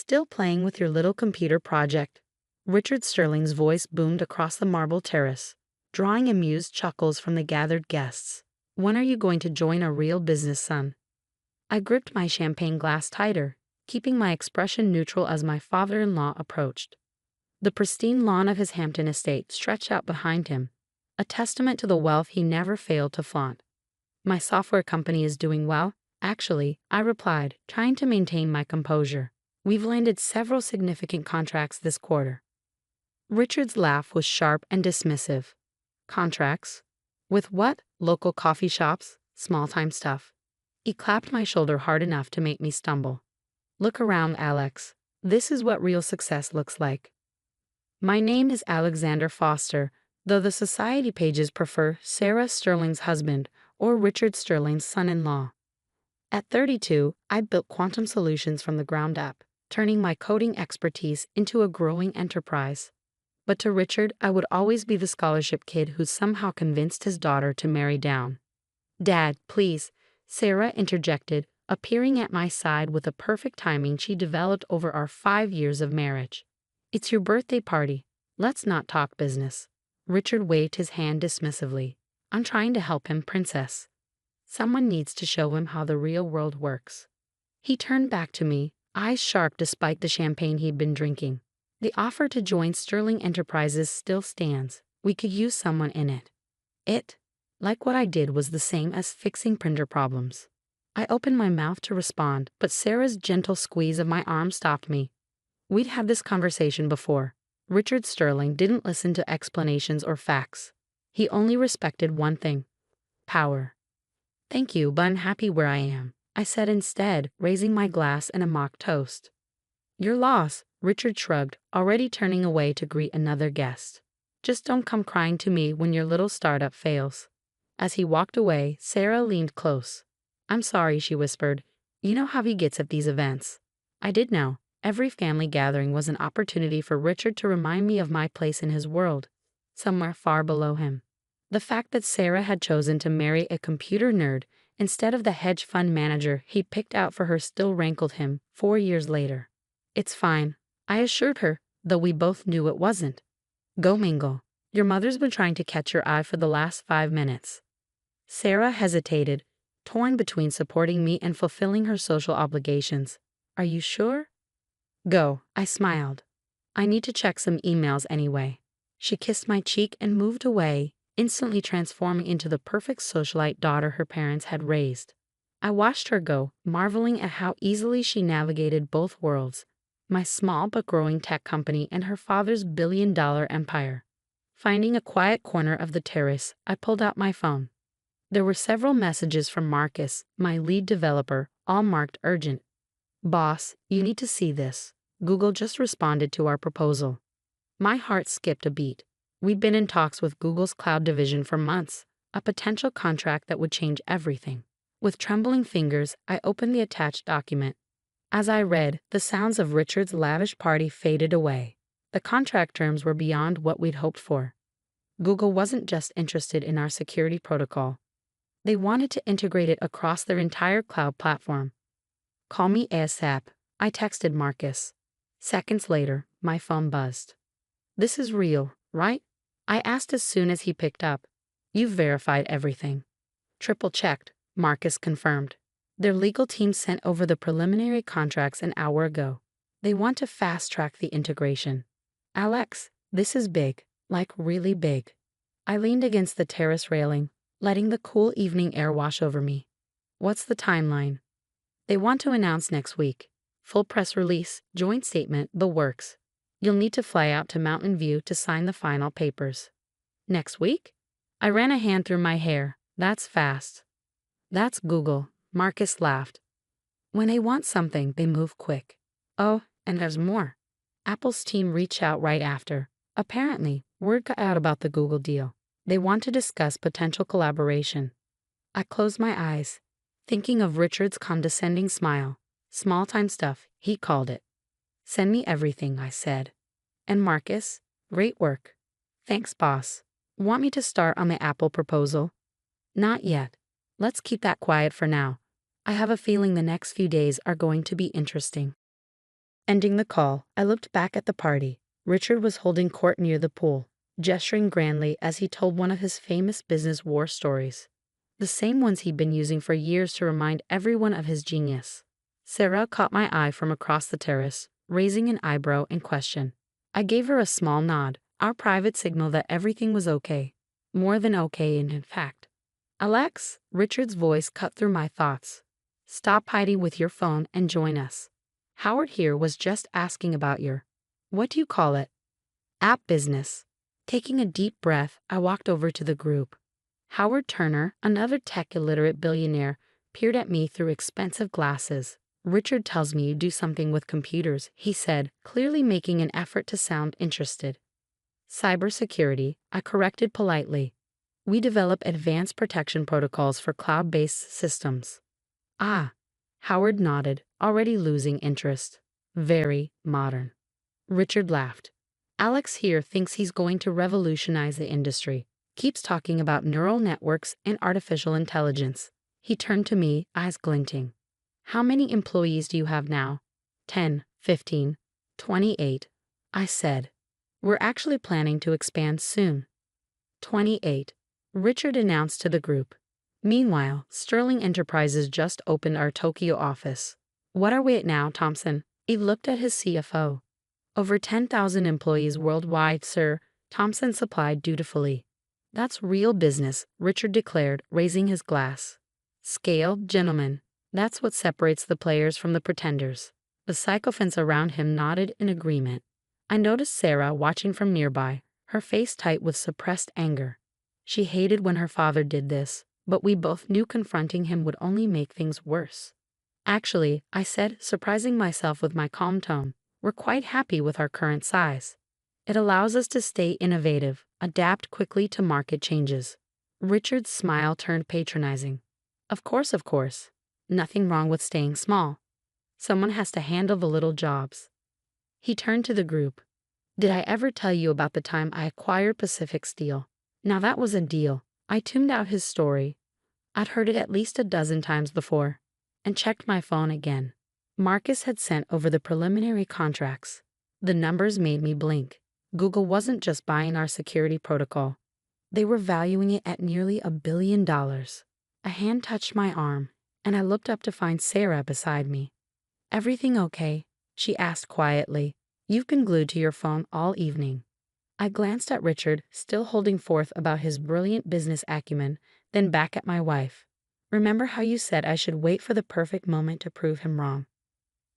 Still playing with your little computer project? Richard Sterling's voice boomed across the marble terrace, drawing amused chuckles from the gathered guests. When are you going to join a real business, son? I gripped my champagne glass tighter, keeping my expression neutral as my father-in-law approached. The pristine lawn of his Hampton estate stretched out behind him, a testament to the wealth he never failed to flaunt. My software company is doing well, actually, I replied, trying to maintain my composure. We've landed several significant contracts this quarter. Richard's laugh was sharp and dismissive. Contracts? With what? Local coffee shops? Small-time stuff. He clapped my shoulder hard enough to make me stumble. Look around, Alex. This is what real success looks like. My name is Alexander Foster, though the society pages prefer Sarah Sterling's husband or Richard Sterling's son-in-law. At 32, I built quantum solutions from the ground up, turning my coding expertise into a growing enterprise. But to Richard, I would always be the scholarship kid who somehow convinced his daughter to marry down. Dad, please, Sarah interjected, appearing at my side with the perfect timing she developed over our 5 years of marriage. It's your birthday party. Let's not talk business. Richard waved his hand dismissively. I'm trying to help him, princess. Someone needs to show him how the real world works. He turned back to me, eyes sharp despite the champagne he'd been drinking. The offer to join Sterling Enterprises still stands. We could use someone in it. It, like what I did, was the same as fixing printer problems. I opened my mouth to respond, but Sarah's gentle squeeze of my arm stopped me. We'd had this conversation before. Richard Sterling didn't listen to explanations or facts. He only respected one thing: power. Thank you, but I'm happy where I am, I said instead, raising my glass in a mock toast. Your loss, Richard shrugged, already turning away to greet another guest. Just don't come crying to me when your little startup fails. As he walked away, Sarah leaned close. I'm sorry, she whispered. You know how he gets at these events. I did know. Every family gathering was an opportunity for Richard to remind me of my place in his world, somewhere far below him. The fact that Sarah had chosen to marry a computer nerd instead of the hedge fund manager he picked out for her still rankled him 4 years later. It's fine, I assured her, though we both knew it wasn't. Go mingle. Your mother's been trying to catch your eye for the last 5 minutes. Sarah hesitated, torn between supporting me and fulfilling her social obligations. Are you sure? Go, I smiled. I need to check some emails anyway. She kissed my cheek and moved away, instantly transforming into the perfect socialite daughter her parents had raised. I watched her go, marveling at how easily she navigated both worlds, my small but growing tech company and her father's billion-dollar empire. Finding a quiet corner of the terrace, I pulled out my phone. There were several messages from Marcus, my lead developer, all marked urgent. Boss, you need to see this. Google just responded to our proposal. My heart skipped a beat. We'd been in talks with Google's cloud division for months, a potential contract that would change everything. With trembling fingers, I opened the attached document. As I read, the sounds of Richard's lavish party faded away. The contract terms were beyond what we'd hoped for. Google wasn't just interested in our security protocol. They wanted to integrate it across their entire cloud platform. Call me ASAP, I texted Marcus. Seconds later, my phone buzzed. This is real, right? I asked as soon as he picked up. You've verified everything. Triple checked, Marcus confirmed. Their legal team sent over the preliminary contracts an hour ago. They want to fast-track the integration. Alex, this is big, like really big. I leaned against the terrace railing, letting the cool evening air wash over me. What's the timeline? They want to announce next week. Full press release, joint statement, the works. You'll need to fly out to Mountain View to sign the final papers. Next week? I ran a hand through my hair. That's fast. That's Google, Marcus laughed. When they want something, they move quick. Oh, and there's more. Apple's team reached out right after. Apparently, word got out about the Google deal. They want to discuss potential collaboration. I closed my eyes, thinking of Richard's condescending smile. Small-time stuff, he called it. Send me everything, I said. And Marcus, great work. Thanks, boss. Want me to start on the Apple proposal? Not yet. Let's keep that quiet for now. I have a feeling the next few days are going to be interesting. Ending the call, I looked back at the party. Richard was holding court near the pool, gesturing grandly as he told one of his famous business war stories. The same ones he'd been using for years to remind everyone of his genius. Sarah caught my eye from across the terrace, raising an eyebrow in question. I gave her a small nod, our private signal that everything was okay. More than okay, in fact. Alex, Richard's voice cut through my thoughts. Stop hiding with your phone and join us. Howard here was just asking about your, what do you call it? App business. Taking a deep breath, I walked over to the group. Howard Turner, another tech-illiterate billionaire, peered at me through expensive glasses. Richard tells me you do something with computers, he said, clearly making an effort to sound interested. Cybersecurity, I corrected politely. We develop advanced protection protocols for cloud-based systems. Ah, Howard nodded, already losing interest. Very modern. Richard laughed. Alex here thinks he's going to revolutionize the industry. Keeps talking about neural networks and artificial intelligence. He turned to me, eyes glinting. How many employees do you have now? 10, 15, 28, I said. We're actually planning to expand soon. 28, Richard announced to the group. Meanwhile, Sterling Enterprises just opened our Tokyo office. What are we at now, Thompson? He looked at his CFO. Over 10,000 employees worldwide, sir, Thompson supplied dutifully. That's real business, Richard declared, raising his glass. Scale, gentlemen. That's what separates the players from the pretenders. The sycophants around him nodded in agreement. I noticed Sarah watching from nearby, her face tight with suppressed anger. She hated when her father did this, but we both knew confronting him would only make things worse. Actually, I said, surprising myself with my calm tone, we're quite happy with our current size. It allows us to stay innovative, adapt quickly to market changes. Richard's smile turned patronizing. Of course. Nothing wrong with staying small. Someone has to handle the little jobs. He turned to the group. Did I ever tell you about the time I acquired Pacific Steel? Now that was a deal. I tuned out his story. I'd heard it at least a dozen times before, and checked my phone again. Marcus had sent over the preliminary contracts. The numbers made me blink. Google wasn't just buying our security protocol. They were valuing it at nearly $1 billion. A hand touched my arm, and I looked up to find Sarah beside me. Everything okay? She asked quietly. You've been glued to your phone all evening. I glanced at Richard, still holding forth about his brilliant business acumen, then back at my wife. Remember how you said I should wait for the perfect moment to prove him wrong?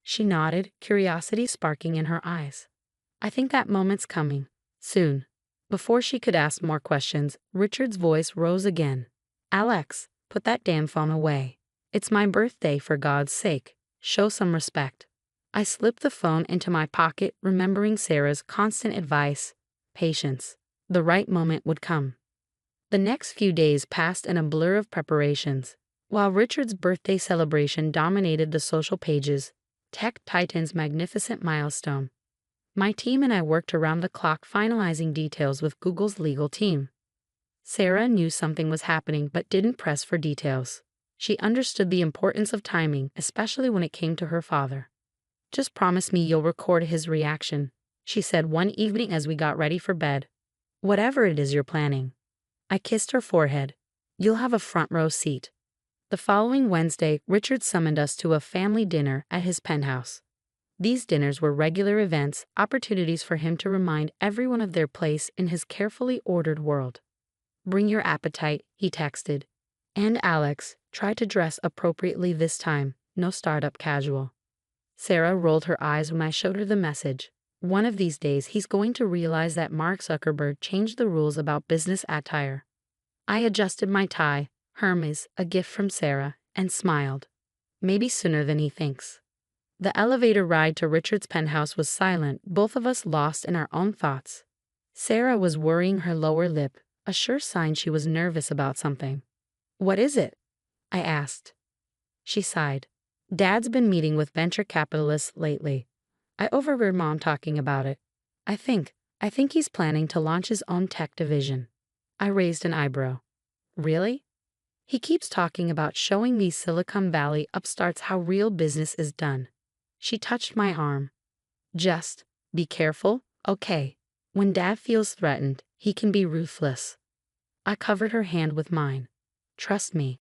She nodded, curiosity sparking in her eyes. I think that moment's coming. Soon. Before she could ask more questions, Richard's voice rose again. Alex, put that damn phone away. It's my birthday, for God's sake. Show some respect. I slipped the phone into my pocket, remembering Sarah's constant advice. Patience. The right moment would come. The next few days passed in a blur of preparations. While Richard's birthday celebration dominated the social pages, Tech Titan's magnificent milestone, my team and I worked around the clock finalizing details with Google's legal team. Sarah knew something was happening but didn't press for details. She understood the importance of timing, especially when it came to her father. Just promise me you'll record his reaction, she said one evening as we got ready for bed. Whatever it is you're planning. I kissed her forehead. You'll have a front row seat. The following Wednesday, Richard summoned us to a family dinner at his penthouse. These dinners were regular events, opportunities for him to remind everyone of their place in his carefully ordered world. Bring your appetite, he texted. And Alex, try to dress appropriately this time, no startup casual. Sarah rolled her eyes when I showed her the message. One of these days he's going to realize that Mark Zuckerberg changed the rules about business attire. I adjusted my tie, Hermes, a gift from Sarah, and smiled. Maybe sooner than he thinks. The elevator ride to Richard's penthouse was silent, both of us lost in our own thoughts. Sarah was worrying her lower lip, a sure sign she was nervous about something. What is it? I asked. She sighed. Dad's been meeting with venture capitalists lately. I overheard Mom talking about it. I think he's planning to launch his own tech division. I raised an eyebrow. Really? He keeps talking about showing these Silicon Valley upstarts how real business is done. She touched my arm. Just be careful, okay? When Dad feels threatened, he can be ruthless. I covered her hand with mine. Trust me.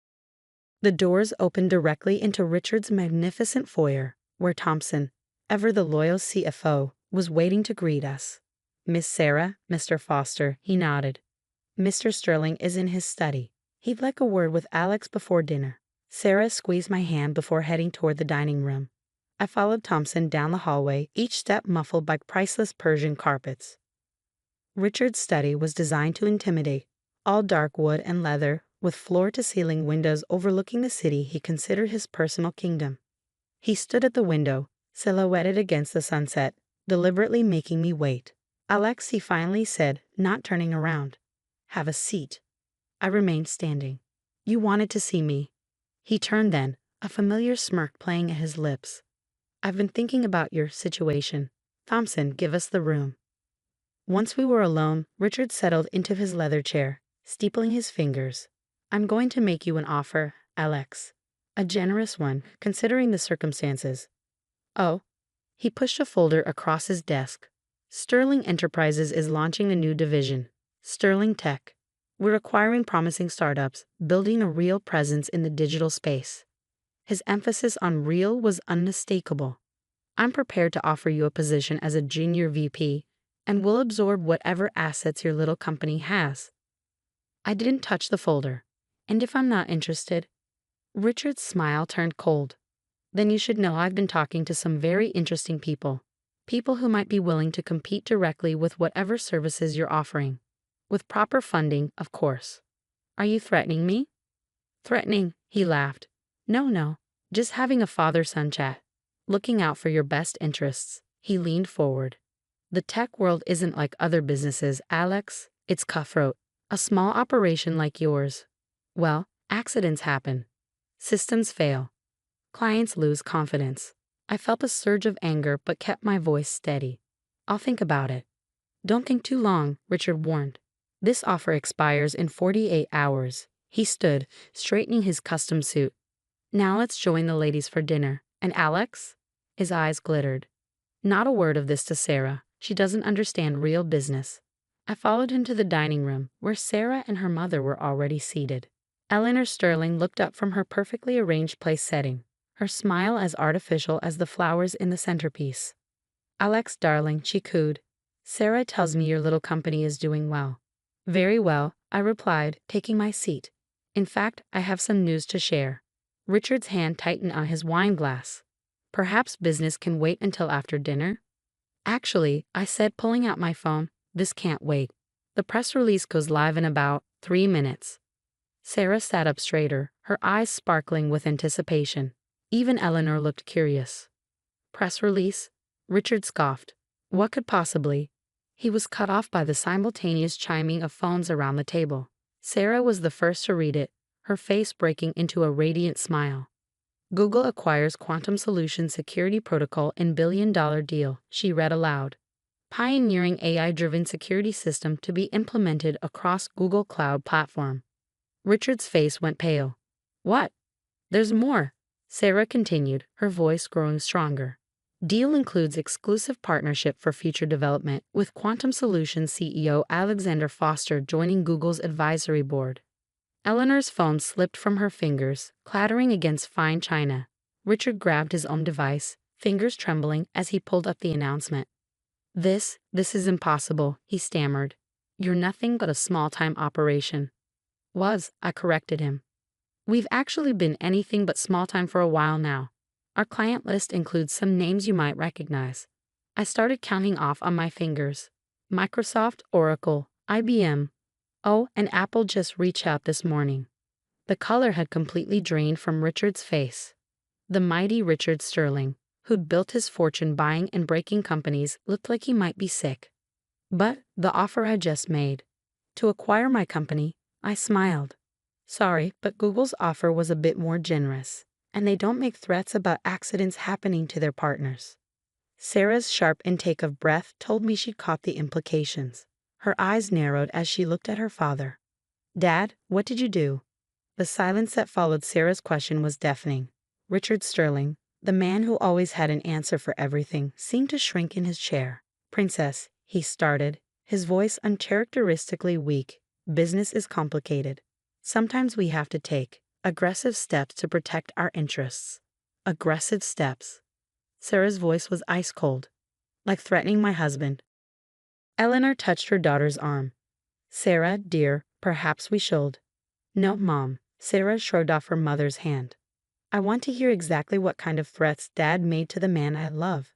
The doors opened directly into Richard's magnificent foyer, where Thompson, ever the loyal CFO, was waiting to greet us. Miss Sarah, Mr. Foster, he nodded. Mr. Sterling is in his study. He'd like a word with Alex before dinner. Sarah squeezed my hand before heading toward the dining room. I followed Thompson down the hallway, each step muffled by priceless Persian carpets. Richard's study was designed to intimidate, all dark wood and leather, with floor-to-ceiling windows overlooking the city he considered his personal kingdom. He stood at the window, silhouetted against the sunset, deliberately making me wait. Alex, he finally said, not turning around. Have a seat. I remained standing. You wanted to see me. He turned then, a familiar smirk playing at his lips. I've been thinking about your situation. Thompson, give us the room. Once we were alone, Richard settled into his leather chair, steepling his fingers. I'm going to make you an offer, Alex. A generous one, considering the circumstances. Oh. He pushed a folder across his desk. Sterling Enterprises is launching a new division, Sterling Tech. We're acquiring promising startups, building a real presence in the digital space. His emphasis on real was unmistakable. I'm prepared to offer you a position as a junior VP, and we'll absorb whatever assets your little company has. I didn't touch the folder. And if I'm not interested? Richard's smile turned cold. Then you should know I've been talking to some very interesting people. People who might be willing to compete directly with whatever services you're offering. With proper funding, of course. Are you threatening me? Threatening, he laughed. No, just having a father-son chat. Looking out for your best interests. He leaned forward. The tech world isn't like other businesses, Alex. It's cutthroat. A small operation like yours. Well, accidents happen. Systems fail. Clients lose confidence. I felt a surge of anger but kept my voice steady. I'll think about it. Don't think too long, Richard warned. This offer expires in 48 hours. He stood, straightening his custom suit. Now let's join the ladies for dinner. And Alex? His eyes glittered. Not a word of this to Sarah. She doesn't understand real business. I followed him to the dining room, where Sarah and her mother were already seated. Eleanor Sterling looked up from her perfectly arranged place setting, her smile as artificial as the flowers in the centerpiece. Alex, darling, she cooed. Sarah tells me your little company is doing well. Very well, I replied, taking my seat. In fact, I have some news to share. Richard's hand tightened on his wine glass. Perhaps business can wait until after dinner? Actually, I said, pulling out my phone, this can't wait. The press release goes live in about 3 minutes. Sarah sat up straighter, her eyes sparkling with anticipation. Even Eleanor looked curious. Press release? Richard scoffed. What could possibly? He was cut off by the simultaneous chiming of phones around the table. Sarah was the first to read it, her face breaking into a radiant smile. Google acquires quantum solution security protocol in billion-dollar deal, she read aloud. Pioneering AI-driven security system to be implemented across Google Cloud platform. Richard's face went pale. What? There's more, Sarah continued, her voice growing stronger. Deal includes exclusive partnership for future development, with Quantum Solutions CEO Alexander Foster joining Google's advisory board. Eleanor's phone slipped from her fingers, clattering against fine china. Richard grabbed his own device, fingers trembling as he pulled up the announcement. This is impossible, he stammered. You're nothing but a small-time operation. I corrected him. We've actually been anything but small-time for a while now. Our client list includes some names you might recognize. I started counting off on my fingers. Microsoft, Oracle, IBM. Oh, and Apple just reached out this morning. The color had completely drained from Richard's face. The mighty Richard Sterling, who'd built his fortune buying and breaking companies, looked like he might be sick. But the offer I just made. To acquire my company, I smiled. Sorry, but Google's offer was a bit more generous, and they don't make threats about accidents happening to their partners. Sarah's sharp intake of breath told me she'd caught the implications. Her eyes narrowed as she looked at her father. Dad, what did you do? The silence that followed Sarah's question was deafening. Richard Sterling, The man who always had an answer for everything seemed to shrink in his chair. "Princess," he started, his voice uncharacteristically weak, "business is complicated. Sometimes we have to take aggressive steps to protect our interests." Aggressive steps. Sarah's voice was ice cold, like threatening my husband. Eleanor touched her daughter's arm. "Sarah, dear, perhaps we should." "No, Mom." Sarah shrugged off her mother's hand. "I want to hear exactly what kind of threats Dad made to the man I love."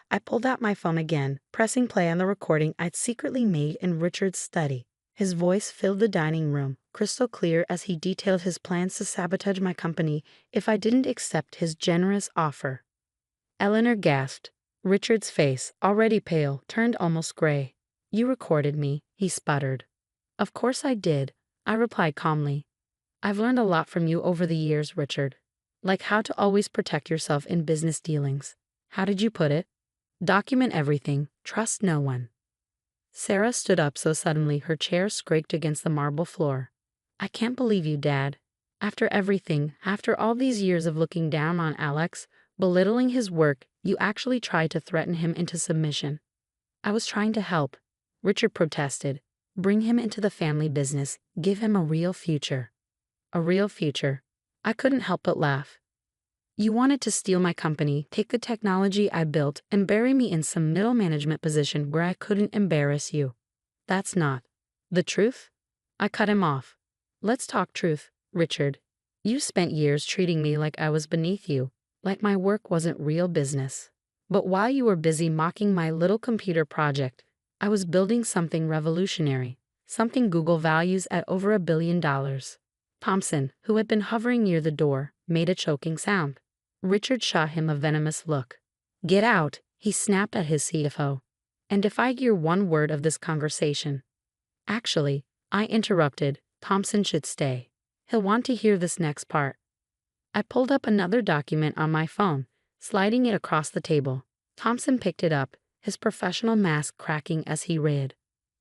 I pulled out my phone again, pressing play on the recording I'd secretly made in Richard's study. His voice filled the dining room, crystal clear as he detailed his plans to sabotage my company if I didn't accept his generous offer. Eleanor gasped. Richard's face, already pale, turned almost gray. "You recorded me," he sputtered. "Of course I did," I replied calmly. "I've learned a lot from you over the years, Richard. Like how to always protect yourself in business dealings. How did you put it? Document everything, trust no one." Sarah stood up so suddenly her chair scraped against the marble floor. "I can't believe you, Dad. After everything, after all these years of looking down on Alex, belittling his work, you actually tried to threaten him into submission." "I was trying to help," Richard protested. "Bring him into the family business, give him a real future." "A real future." I couldn't help but laugh. "You wanted to steal my company, take the technology I built, and bury me in some middle management position where I couldn't embarrass you. That's not the truth." I cut him off. "Let's talk truth, Richard. You spent years treating me like I was beneath you, like my work wasn't real business. But while you were busy mocking my little computer project, I was building something revolutionary, something Google values at over $1 billion. Thompson, who had been hovering near the door, made a choking sound. Richard shot him a venomous look. "Get out," he snapped at his CFO. "And if I hear one word of this conversation." "Actually," I interrupted, "Thompson should stay. He'll want to hear this next part." I pulled up another document on my phone, sliding it across the table. Thompson picked it up, his professional mask cracking as he read.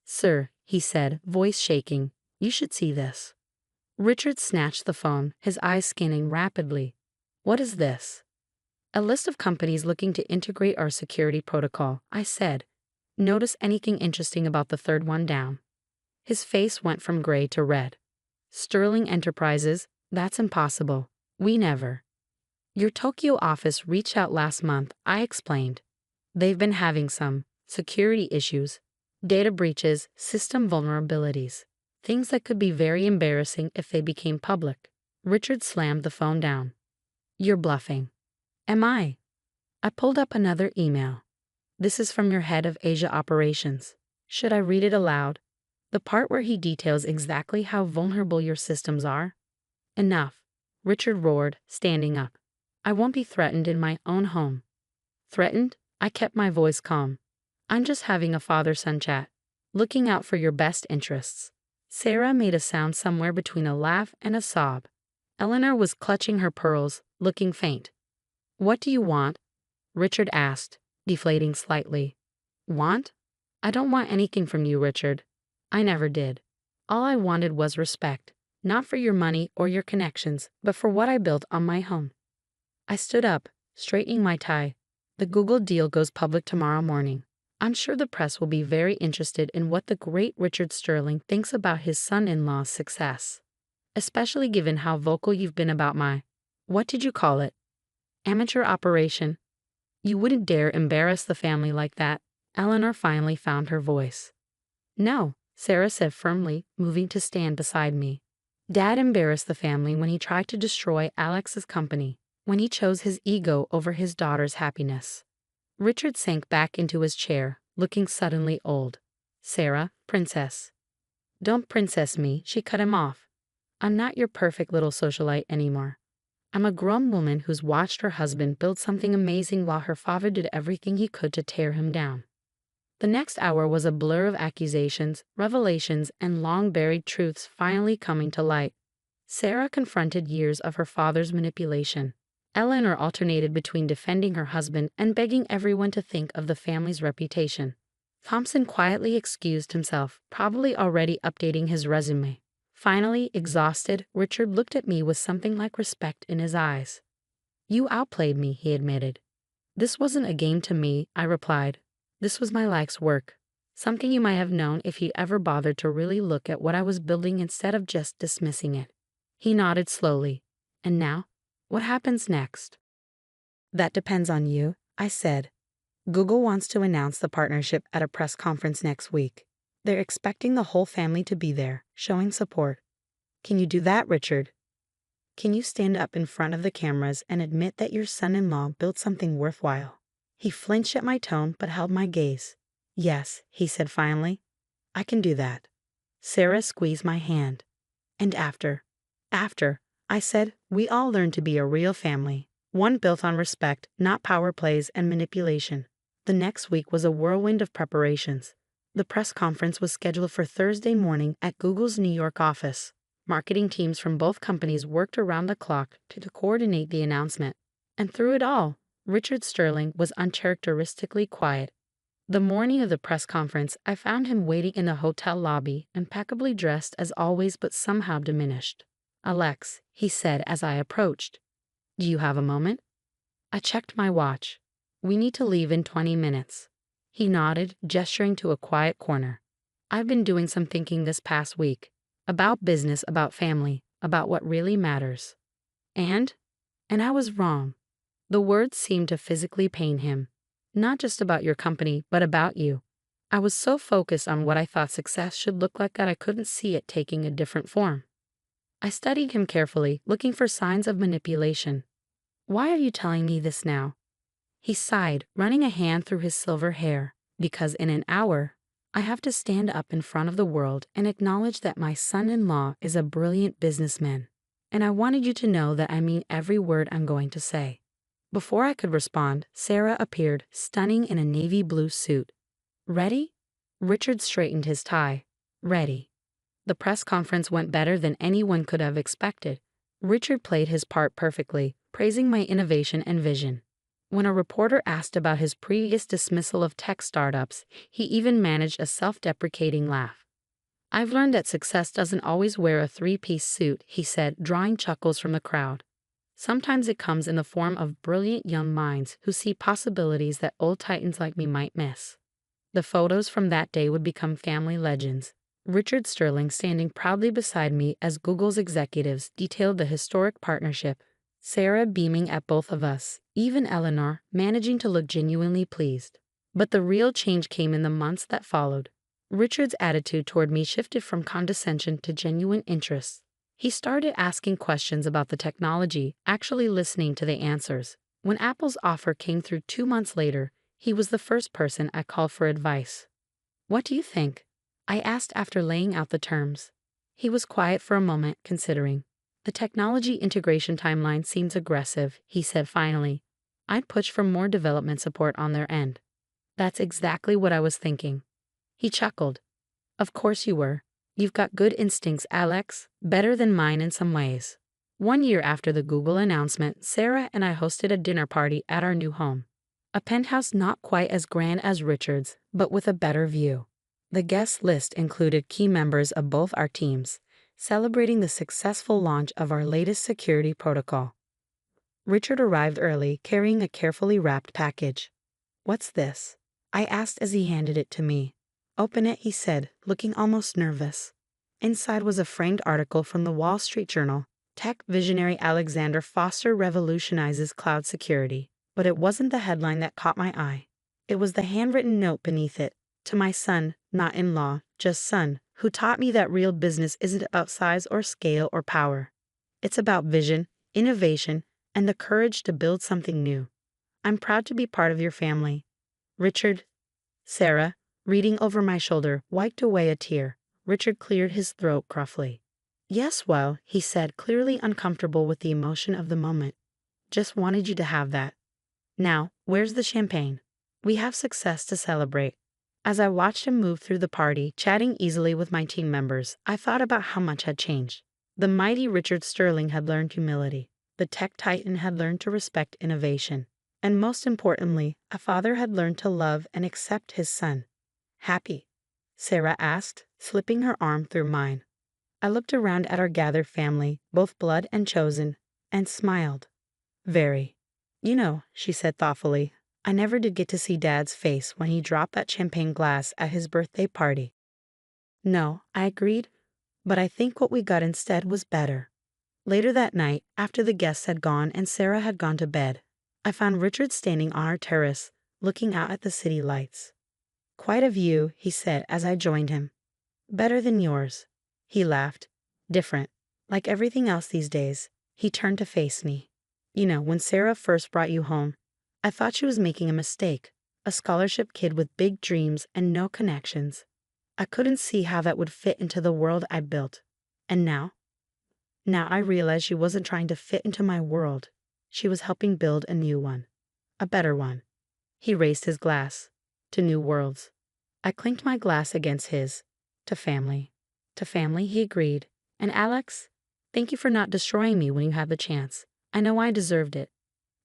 "Sir," he said, voice shaking, "you should see this." Richard snatched the phone, his eyes scanning rapidly. "What is this?" "A list of companies looking to integrate our security protocol," I said. "Notice anything interesting about the third one down?" His face went from gray to red. "Sterling Enterprises, that's impossible. We never." "Your Tokyo office reached out last month," I explained. "They've been having some security issues, data breaches, system vulnerabilities. Things that could be very embarrassing if they became public." Richard slammed the phone down. "You're bluffing." "Am I?" I pulled up another email. "This is from your head of Asia operations." Should I read it aloud? The part where he details exactly how vulnerable your systems are? "Enough," Richard roared, standing up. "I won't be threatened in my own home." "Threatened?" I kept my voice calm. "I'm just having a father-son chat, looking out for your best interests." Sarah made a sound somewhere between a laugh and a sob. Eleanor was clutching her pearls, looking faint. "What do you want?" Richard asked, deflating slightly. "Want? I don't want anything from you, Richard. I never did. All I wanted was respect, not for your money or your connections, but for what I built on my home." I stood up, straightening my tie. "The Google deal goes public tomorrow morning. I'm sure the press will be very interested in what the great Richard Sterling thinks about his son-in-law's success. Especially given how vocal you've been about my, what did you call it? Amateur operation. You wouldn't dare embarrass the family like that." Eleanor finally found her voice. "No," Sarah said firmly, moving to stand beside me. "Dad embarrassed the family when he tried to destroy Alex's company, when he chose his ego over his daughter's happiness." Richard sank back into his chair, looking suddenly old. "Sarah, princess." "Don't princess me," she cut him off. "I'm not your perfect little socialite anymore. I'm a grown woman who's watched her husband build something amazing while her father did everything he could to tear him down." The next hour was a blur of accusations, revelations, and long-buried truths finally coming to light. Sarah confronted years of her father's manipulation. Eleanor alternated between defending her husband and begging everyone to think of the family's reputation. Thompson quietly excused himself, probably already updating his resume. Finally, exhausted, Richard looked at me with something like respect in his eyes. You outplayed me, he admitted. This wasn't a game to me, I replied. This was my life's work. Something you might have known if you ever bothered to really look at what I was building instead of just dismissing it. He nodded slowly. And now? What happens next? That depends on you, I said. Google wants to announce the partnership at a press conference next week. They're expecting the whole family to be there, showing support. Can you do that, Richard? Can you stand up in front of the cameras and admit that your son-in-law built something worthwhile? He flinched at my tone but held my gaze. Yes, he said finally. I can do that. Sarah squeezed my hand. And after, I said, we all learn to be a real family, one built on respect, not power plays and manipulation. The next week was a whirlwind of preparations. The press conference was scheduled for Thursday morning at Google's New York office. Marketing teams from both companies worked around the clock to coordinate the announcement. And through it all, Richard Sterling was uncharacteristically quiet. The morning of the press conference, I found him waiting in the hotel lobby, impeccably dressed as always but somehow diminished. Alex, he said as I approached. Do you have a moment? I checked my watch. We need to leave in 20 minutes. He nodded, gesturing to a quiet corner. I've been doing some thinking this past week. About business, about family, about what really matters. And I was wrong. The words seemed to physically pain him. Not just about your company, but about you. I was so focused on what I thought success should look like that I couldn't see it taking a different form. I studied him carefully, looking for signs of manipulation. Why are you telling me this now? He sighed, running a hand through his silver hair. Because in an hour, I have to stand up in front of the world and acknowledge that my son-in-law is a brilliant businessman. And I wanted you to know that I mean every word I'm going to say. Before I could respond, Sarah appeared, stunning in a navy blue suit. Ready? Richard straightened his tie. Ready. The press conference went better than anyone could have expected. Richard played his part perfectly, praising my innovation and vision. When a reporter asked about his previous dismissal of tech startups, he even managed a self-deprecating laugh. I've learned that success doesn't always wear a three-piece suit, he said, drawing chuckles from the crowd. Sometimes it comes in the form of brilliant young minds who see possibilities that old titans like me might miss. The photos from that day would become family legends. Richard Sterling standing proudly beside me as Google's executives detailed the historic partnership. Sarah beaming at both of us, even Eleanor managing to look genuinely pleased. But the real change came in the months that followed. Richard's attitude toward me shifted from condescension to genuine interest. He started asking questions about the technology, actually listening to the answers. When Apple's offer came through 2 months later, he was the first person I called for advice. What do you think? I asked after laying out the terms. He was quiet for a moment, considering. The technology integration timeline seems aggressive, he said finally. I'd push for more development support on their end. That's exactly what I was thinking. He chuckled. Of course you were. You've got good instincts, Alex, better than mine in some ways. 1 year after the Google announcement, Sarah and I hosted a dinner party at our new home. A penthouse not quite as grand as Richard's, but with a better view. The guest list included key members of both our teams, celebrating the successful launch of our latest security protocol. Richard arrived early, carrying a carefully wrapped package. What's this? I asked as he handed it to me. Open it, he said, looking almost nervous. Inside was a framed article from the Wall Street Journal. Tech visionary Alexander Foster revolutionizes cloud security. But it wasn't the headline that caught my eye. It was the handwritten note beneath it. To my son, not in-law, just son, who taught me that real business isn't about size or scale or power. It's about vision, innovation, and the courage to build something new. I'm proud to be part of your family. Richard. Sarah, reading over my shoulder, wiped away a tear. Richard cleared his throat gruffly. Yes, well, he said, clearly uncomfortable with the emotion of the moment. Just wanted you to have that. Now, where's the champagne? We have success to celebrate. As I watched him move through the party, chatting easily with my team members, I thought about how much had changed. The mighty Richard Sterling had learned humility. The tech titan had learned to respect innovation. And most importantly, a father had learned to love and accept his son. Happy? Sarah asked, slipping her arm through mine. I looked around at our gathered family, both blood and chosen, and smiled. Very. She said thoughtfully, I never did get to see Dad's face when he dropped that champagne glass at his birthday party. No, I agreed, but I think what we got instead was better. Later that night, after the guests had gone and Sarah had gone to bed, I found Richard standing on our terrace, looking out at the city lights. Quite a view, he said as I joined him. Better than yours. He laughed. Different. Like everything else these days. He turned to face me. When Sarah first brought you home, I thought she was making a mistake. A scholarship kid with big dreams and no connections. I couldn't see how that would fit into the world I built. And now? Now I realized she wasn't trying to fit into my world. She was helping build a new one. A better one. He raised his glass. To new worlds. I clinked my glass against his. To family. To family, he agreed. And Alex, thank you for not destroying me when you had the chance. I know I deserved it.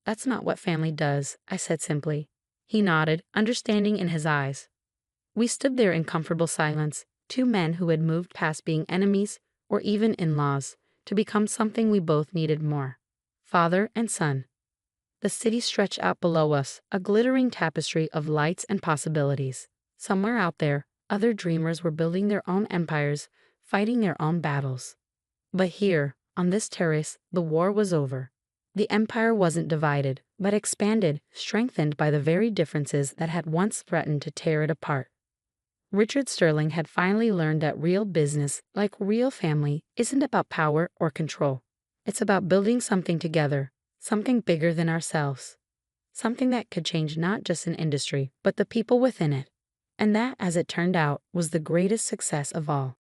That's not what family does, I said simply. He nodded, understanding in his eyes. We stood there in comfortable silence, two men who had moved past being enemies or even in-laws to become something we both needed more. Father and son. The city stretched out below us, a glittering tapestry of lights and possibilities. Somewhere out there, other dreamers were building their own empires, fighting their own battles. But here, on this terrace, the war was over. The empire wasn't divided, but expanded, strengthened by the very differences that had once threatened to tear it apart. Richard Sterling had finally learned that real business, like real family, isn't about power or control. It's about building something together, something bigger than ourselves. Something that could change not just an industry, but the people within it. And that, as it turned out, was the greatest success of all.